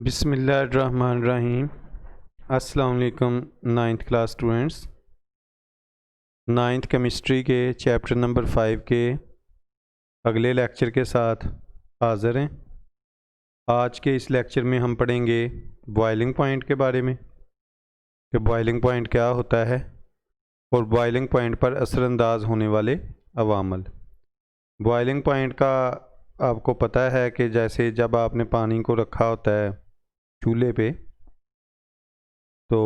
बिस्मिल्लाहिर्रहमानिर्रहीम। अस्सलाम वालेकुम ninth class students. Ninth chemistry के चैप्टर नंबर 5 के अगले लेक्चर के साथ हाज़िर हैं। आज के इस लेक्चर में हम पढ़ेंगे बॉइलिंग पॉइंट के बारे में कि बॉइलिंग पॉइंट क्या होता है और बॉइलिंग पॉइंट पर असरअंदाज होने वाले अवामल। बॉइलिंग पॉइंट का आपको पता है कि जैसे जब आपने पानी को रखा होता है चूल्हे पे तो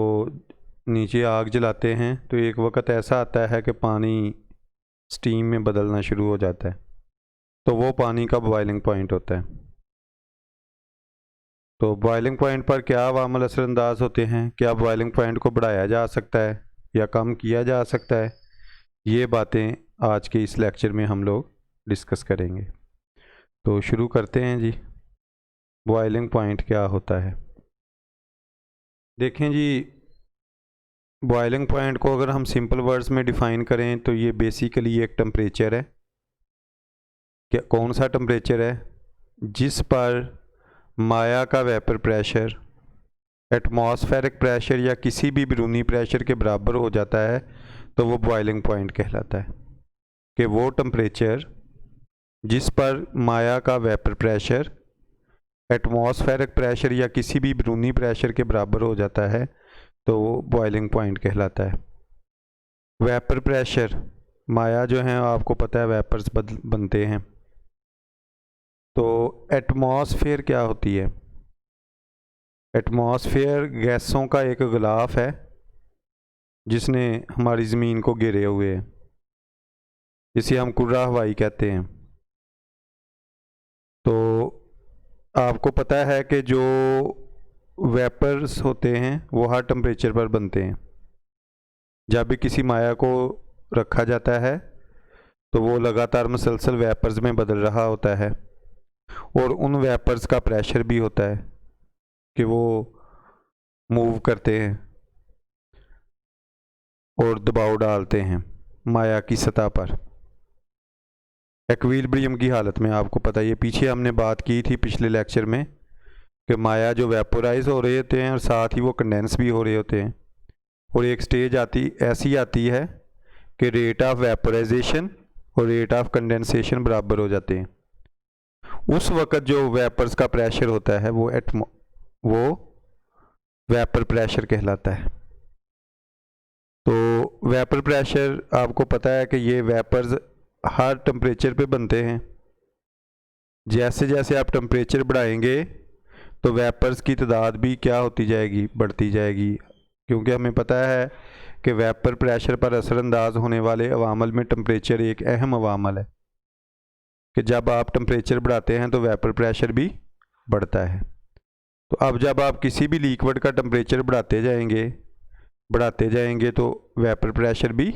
नीचे आग जलाते हैं तो एक वक्त ऐसा आता है कि पानी स्टीम में बदलना शुरू हो जाता है, तो वो पानी का बॉइलिंग पॉइंट होता है। तो बॉइलिंग पॉइंट पर क्या अवामल असरअंदाज होते हैं, क्या बॉइलिंग पॉइंट को बढ़ाया जा सकता है या कम किया जा सकता है, ये बातें आज के इस लेक्चर में हम लोग डिस्कस करेंगे। तो शुरू करते हैं जी। बॉइलिंग पॉइंट क्या होता है? देखें जी, बॉइलिंग पॉइंट को अगर हम सिंपल वर्ड्स में डिफ़ाइन करें तो ये बेसिकली एक टेम्परेचर है। क्या कौन सा टेम्परेचर है? जिस पर माया का वेपर प्रेशर एटमॉस्फेरिक प्रेशर या किसी भी बैरूनी प्रेशर के बराबर हो जाता है तो वो बॉइलिंग पॉइंट कहलाता है। कि वो टेम्परेचर जिस पर माया का वेपर प्रेशर एटमॉस्फेरिक प्रेशर या किसी भी बैरूनी प्रेशर के बराबर हो जाता है तो वो बॉइलिंग पॉइंट कहलाता है। वेपर प्रेशर, माया जो है आपको पता है वेपर्स बनते हैं। तो एटमॉस्फेयर क्या होती है? एटमॉस्फेयर गैसों का एक गिलाफ है जिसने हमारी ज़मीन को घेरे हुए है, जिसे हम कुर्रा हवाई कहते हैं। तो आपको पता है कि जो वेपर्स होते हैं वो हर टेम्परेचर पर बनते हैं। जब भी किसी माया को रखा जाता है तो वो लगातार मुसलसल वेपर्स में बदल रहा होता है और उन वेपर्स का प्रेशर भी होता है कि वो मूव करते हैं और दबाव डालते हैं माया की सतह पर एक्विलिब्रियम की हालत में। आपको पता है, ये पीछे हमने बात की थी पिछले लेक्चर में कि माया जो वेपोराइज हो रहे होते हैं और साथ ही वो कंडेंस भी हो रहे होते हैं और एक स्टेज ऐसी आती है कि रेट ऑफ वेपोराइजेशन और रेट ऑफ कंडेंसेशन बराबर हो जाते हैं। उस वक़्त जो वेपर्स का प्रेशर होता है वो वेपर प्रेशर कहलाता है। तो वेपर प्रेशर आपको पता है कि ये वेपर्स हर टेम्परेचर पे बनते हैं। जैसे जैसे आप टेम्परेचर बढ़ाएंगे तो वेपर्स की तादाद भी क्या होती जाएगी? बढ़ती जाएगी, क्योंकि हमें पता है कि वेपर प्रेशर पर असरअंदाज होने वाले अवामल में टेम्परेचर एक अहम अवामल है कि जब आप टेम्परेचर बढ़ाते हैं तो वेपर प्रेशर भी बढ़ता है। तो अब जब आप किसी भी लिक्विड का टेम्परेचर बढ़ाते जाएंगे तो वेपर प्रेशर भी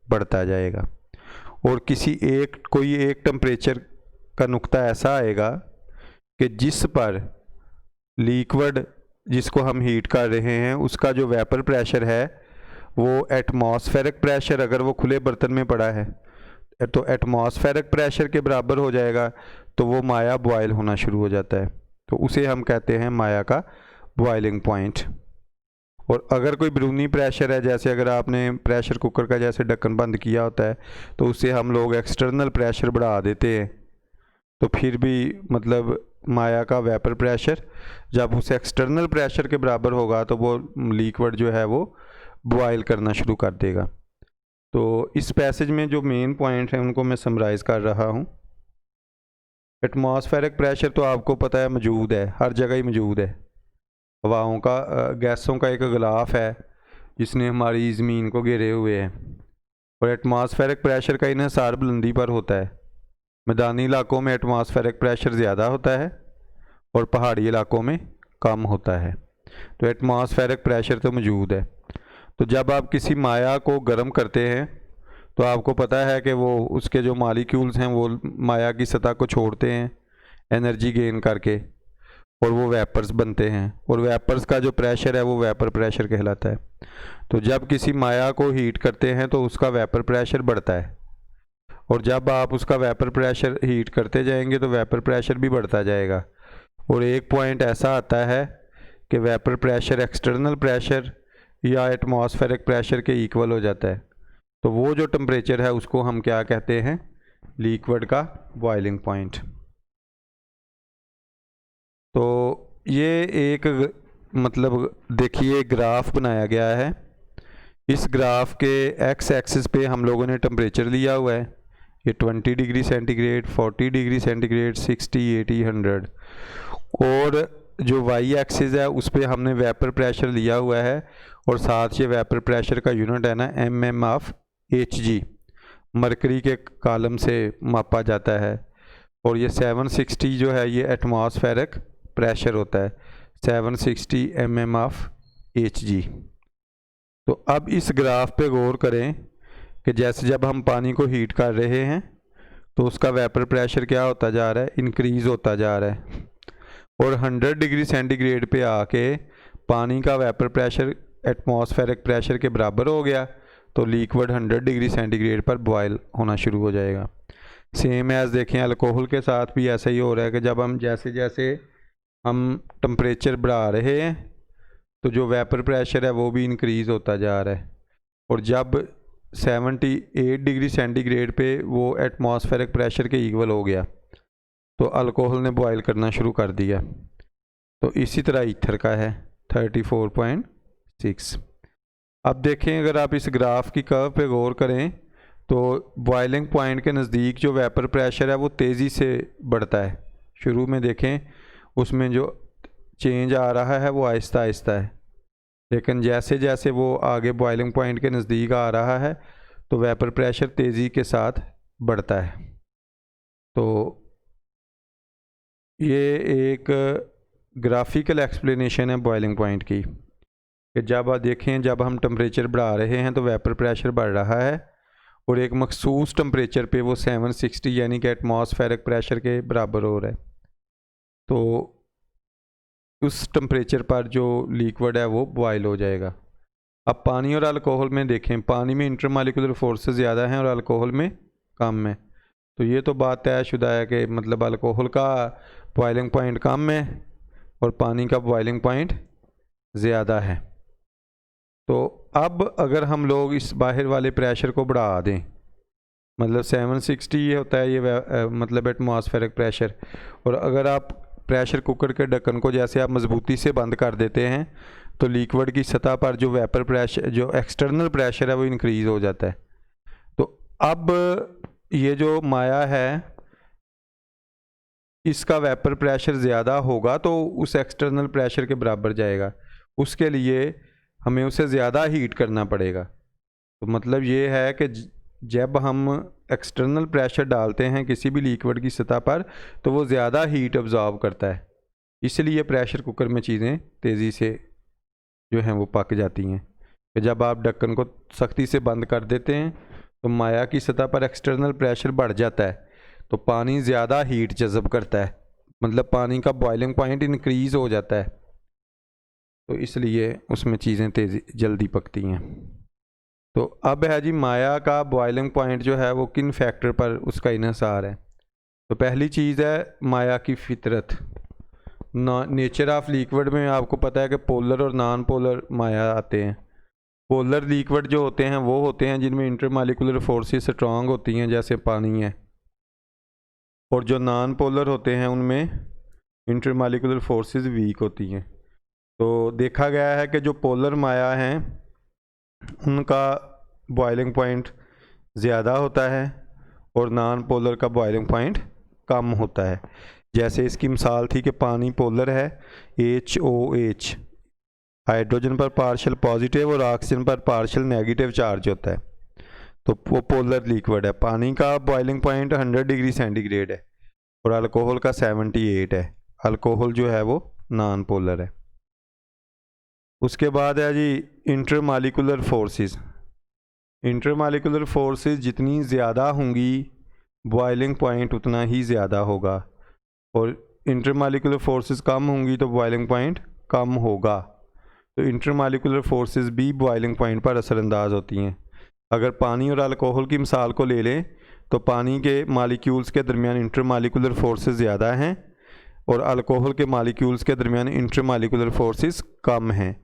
बढ़ता जाएगा और कोई एक टेम्परेचर का नुक्ता ऐसा आएगा कि जिस पर लिक्विड जिसको हम हीट कर रहे हैं उसका जो वेपर प्रेशर है वो एटमॉस्फेरिक प्रेशर, अगर वो खुले बर्तन में पड़ा है तो एटमॉस्फेरिक प्रेशर के बराबर हो जाएगा, तो वो माया बॉयल होना शुरू हो जाता है। तो उसे हम कहते हैं माया का बॉइलिंग पॉइंट। और अगर कोई बैरूनी प्रेशर है, जैसे अगर आपने प्रेशर कुकर का जैसे ढक्कन बंद किया होता है तो उससे हम लोग एक्सटर्नल प्रेशर बढ़ा देते हैं, तो फिर भी मतलब माया का वेपर प्रेशर जब उस एक्सटर्नल प्रेशर के बराबर होगा तो वो लिक्विड जो है वो बॉयल करना शुरू कर देगा। तो इस पैसेज में जो मेन पॉइंट है उनको मैं समराइज़ कर रहा हूँ। एटमॉस्फेरिक प्रेशर तो आपको पता है मौजूद है, हर जगह ही मौजूद है। हवाओं का गैसों का एक गिलाफ है जिसने हमारी ज़मीन को घेरे हुए है और एटमॉस्फेरिक प्रेशर का इन्हिसार बुलंदी पर होता है। मैदानी इलाकों में एटमॉस्फेरिक प्रेशर ज़्यादा होता है और पहाड़ी इलाकों में कम होता है। तो एटमॉस्फेरिक प्रेशर तो मौजूद है। तो जब आप किसी माया को गर्म करते हैं तो आपको पता है कि वो उसके जो मॉलिक्यूल्स हैं वो माया की सतह को छोड़ते हैं एनर्जी गेन करके और वो वेपर्स बनते हैं और वेपर्स का जो प्रेशर है वो वेपर प्रेशर कहलाता है। तो जब किसी माया को हीट करते हैं तो उसका वेपर प्रेशर बढ़ता है और जब आप उसका वेपर प्रेशर हीट करते जाएंगे तो वेपर प्रेशर भी बढ़ता जाएगा और एक पॉइंट ऐसा आता है कि वेपर प्रेशर एक्सटर्नल प्रेशर या एटमॉस्फेरिक प्रेशर के इक्वल हो जाता है, तो वो जो टेम्परेचर है उसको हम क्या कहते हैं, लिक्विड का बॉइलिंग पॉइंट। तो ये एक मतलब देखिए ग्राफ बनाया गया है। इस ग्राफ के एक्स एक्सिस पे हम लोगों ने टेम्परेचर लिया हुआ है, ये 20 डिग्री सेंटीग्रेड, 40 डिग्री सेंटीग्रेड, 60, 80, 100, और जो वाई एक्सिस है उस पर हमने वेपर प्रेशर लिया हुआ है, और साथ ये वेपर प्रेशर का यूनिट है ना mm ऑफ Hg, मरकरी के कॉलम से मापा जाता है, और ये 760 जो है ये एटमॉस्फेरिक प्रेशर होता है, 760 mm ऑफ Hg। तो अब इस ग्राफ पे गौर करें कि जैसे जब हम पानी को हीट कर रहे हैं तो उसका वेपर प्रेशर क्या होता जा रहा है, इंक्रीज़ होता जा रहा है, और 100 डिग्री सेंटीग्रेड पे आके पानी का वेपर प्रेशर एटमॉस्फेरिक प्रेशर के बराबर हो गया, तो लिक्विड 100 डिग्री सेंटीग्रेड पर बॉयल होना शुरू हो जाएगा। सेम एज देखें अल्कोहल के साथ भी ऐसा ही हो रहा है कि जब हम जैसे जैसे हम टेम्परेचर बढ़ा रहे हैं तो जो वेपर प्रेशर है वो भी इंक्रीज़ होता जा रहा है, और जब 78 डिग्री सेंटीग्रेड पे वो एटमॉस्फेरिक प्रेशर के इक्वल हो गया तो अल्कोहल ने बॉयल करना शुरू कर दिया। तो इसी तरह ईथर का है 34.6। अब देखें अगर आप इस ग्राफ की कर्व पे गौर करें तो बॉइलिंग पॉइंट के नज़दीक जो वेपर प्रेशर है वो तेज़ी से बढ़ता है। शुरू में देखें उसमें जो चेंज आ रहा है वो आहिस्ता आहिस्ता है, लेकिन जैसे जैसे वो आगे बॉइलिंग पॉइंट के नज़दीक आ रहा है तो वेपर प्रेशर तेज़ी के साथ बढ़ता है। तो ये एक ग्राफिकल एक्सप्लेनेशन है बॉइलिंग पॉइंट की कि जब आप देखें जब हम टेम्परेचर बढ़ा रहे हैं तो वेपर प्रेशर बढ़ रहा है, और एक मखसूस टेम्परेचर पे वो 760 यानी कि एटमॉस्फेरिक प्रेशर के बराबर हो रहा है, तो उस टेम्परेचर पर जो लिक्विड है वो बॉयल हो जाएगा। अब पानी और अल्कोहल में देखें, पानी में इंटरमॉलिक्यूलर फोर्सेस ज़्यादा हैं और अल्कोहल में कम है, तो ये तो बात तयशुदा है कि मतलब अल्कोहल का बॉइलिंग पॉइंट कम है और पानी का बॉइलिंग पॉइंट ज़्यादा है। तो अब अगर हम लोग इस बाहर वाले प्रेशर को बढ़ा दें, मतलब 760 ये होता है ये मतलब एटमॉस्फेरिक प्रेशर, और अगर आप प्रेशर कुकर के ढक्कन को जैसे आप मजबूती से बंद कर देते हैं तो लिक्विड की सतह पर जो वेपर प्रेशर जो एक्सटर्नल प्रेशर है वो इंक्रीज़ हो जाता है। तो अब ये जो माया है इसका वेपर प्रेशर ज़्यादा होगा तो उस एक्सटर्नल प्रेशर के बराबर जाएगा, उसके लिए हमें उसे ज़्यादा हीट करना पड़ेगा। तो मतलब ये है कि जब हम एक्सटर्नल प्रेशर डालते हैं किसी भी लिक्विड की सतह पर तो वो ज़्यादा हीट अब्जॉर्ब करता है, इसलिए प्रेशर कुकर में चीज़ें तेज़ी से जो हैं वो पक जाती हैं। कि जब आप ढक्कन को सख्ती से बंद कर देते हैं तो माया की सतह पर एक्सटर्नल प्रेशर बढ़ जाता है, तो पानी ज़्यादा हीट जज़ब करता है, मतलब पानी का बॉइलिंग पॉइंट इंक्रीज़ हो जाता है, तो इसलिए उसमें चीज़ें तेज़ी जल्दी पकती हैं। तो अब है जी माया का बॉइलिंग पॉइंट जो है वो किन फैक्टर पर उसका इन्हिसार है। तो पहली चीज़ है माया की फितरत। नेचर ऑफ लिक्विड में आपको पता है कि पोलर और नॉन पोलर माया आते हैं। पोलर लिक्विड जो होते हैं वो होते हैं जिनमें इंटरमॉलिक्यूलर फोर्सेस स्ट्रांग होती हैं जैसे पानी है, और जो नॉन पोलर होते हैं उनमें इंटरमॉलिक्यूलर फोर्सेस वीक होती हैं। तो देखा गया है कि जो पोलर माया हैं उनका बॉइलिंग पॉइंट ज़्यादा होता है और नॉन पोलर का बॉइलिंग पॉइंट कम होता है। जैसे इसकी मिसाल थी कि पानी पोलर है HOH, हाइड्रोजन पर पार्शियल पॉजिटिव और ऑक्सीजन पर पार्शियल नेगेटिव चार्ज होता है, तो वो पोलर लिक्विड है। पानी का बॉइलिंग पॉइंट 100 डिग्री सेंटीग्रेड है और अल्कोहल का 78 है। अल्कोहल जो है वो नॉन पोलर है। उसके बाद है जी इंटरमॉलिक्यूलर फोर्सेस। इंटरमॉलिक्यूलर फोर्सेस जितनी ज़्यादा होंगी बॉइलिंग पॉइंट उतना ही ज़्यादा होगा, और इंटरमॉलिक्यूलर फोर्सेस कम होंगी तो बॉइलिंग पॉइंट कम होगा। तो इंटरमॉलिक्यूलर फोर्सेस भी बॉइलिंग पॉइंट पर असरअंदाज होती हैं। अगर पानी और अल्कोहल की मिसाल को ले लें तो पानी के मालिक्यूल्स के दरमियान इंटरमॉलिक्यूलर फोर्सेस ज़्यादा हैं और अल्कोहल के मालिक्यूल्स के दरमियान इंटरमालिकुलर फोर्सेस कम हैं,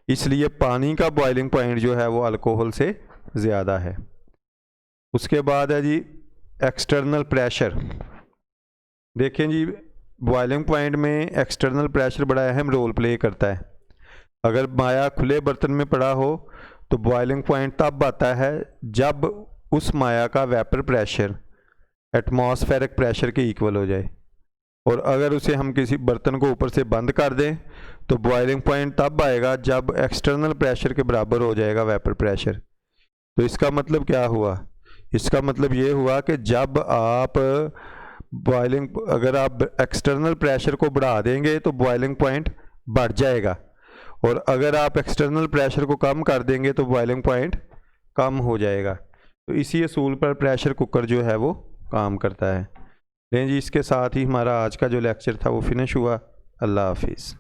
इसलिए पानी का बॉइलिंग पॉइंट जो है वो अल्कोहल से ज़्यादा है। उसके बाद है जी एक्सटर्नल प्रेशर। देखें जी, बॉइलिंग पॉइंट में एक्सटर्नल प्रेशर बड़ा अहम रोल प्ले करता है। अगर माया खुले बर्तन में पड़ा हो तो बॉइलिंग पॉइंट तब आता है जब उस माया का वेपर प्रेशर एटमॉस्फेरिक प्रेशर के इक्वल हो जाए, और अगर उसे हम किसी बर्तन को ऊपर से बंद कर दें तो बॉइलिंग पॉइंट तब आएगा जब एक्सटर्नल प्रेशर के बराबर हो जाएगा वेपर प्रेशर। तो इसका मतलब क्या हुआ? इसका मतलब ये हुआ कि जब आप अगर आप एक्सटर्नल प्रेशर को बढ़ा देंगे तो बॉइलिंग पॉइंट बढ़ जाएगा, और अगर आप एक्सटर्नल प्रेशर को कम कर देंगे तो बॉइलिंग पॉइंट कम हो जाएगा। तो इसी असूल पर प्रेशर कुकर जो है वो काम करता है। लें जी, इसके साथ ही हमारा आज का जो लेक्चर था वो फिनिश हुआ। अल्लाह हाफिज़।